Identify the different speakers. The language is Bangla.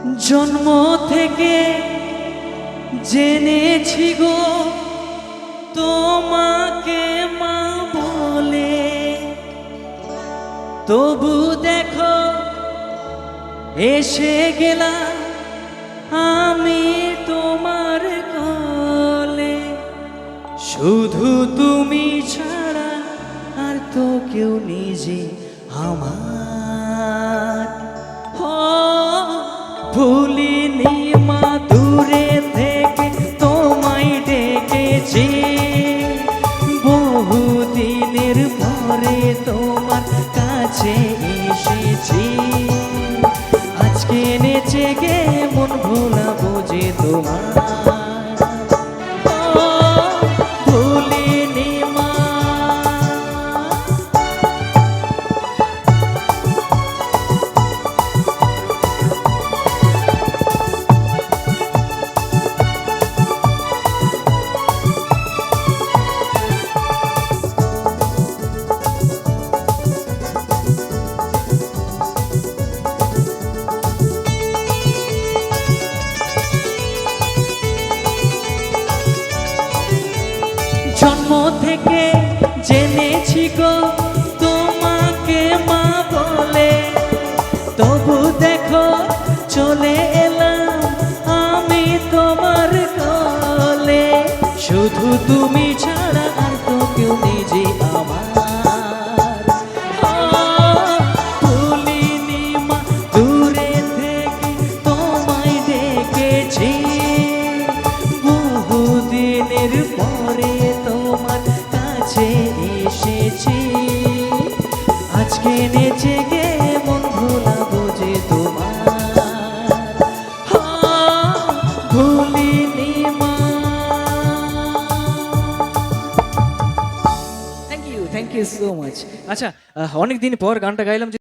Speaker 1: জন্ম থেকে জেনেছি গো তোমাকে মা বলে, তবু দেখো এসে গেলাম আমি তোমার কোলে। শুধু তুমি ছাড়া আর তো কেউ নিজে আমার। ভুলিনি মা দূরে থেকে তোমায় ডেকেছি, বহুদিনের পরে তোমার কাছে এসেছি। আজকে নেচে গে মন ভোলাবো যে তোমার। ভুলিনি মা। জন্ম থেকে জেনেছি গো তোমাকে মা বলে, তবু দেখো চলে এলাম আমি তোমার কোলে। শুধু তুমি ছাড়া আর তো কেউ নিজে আমার। ভুলিনি মা দূরে থেকে তোমায় ডেকেছি, বহুদিনের পরে তোমার কাছে এসেছি। আজকে নেচে গে মন ভোলাবো যে তোমার। ভুলিনি মা। Thank you so much. আচ্ছা, অনেকদিন পর গানটা গাইলাম।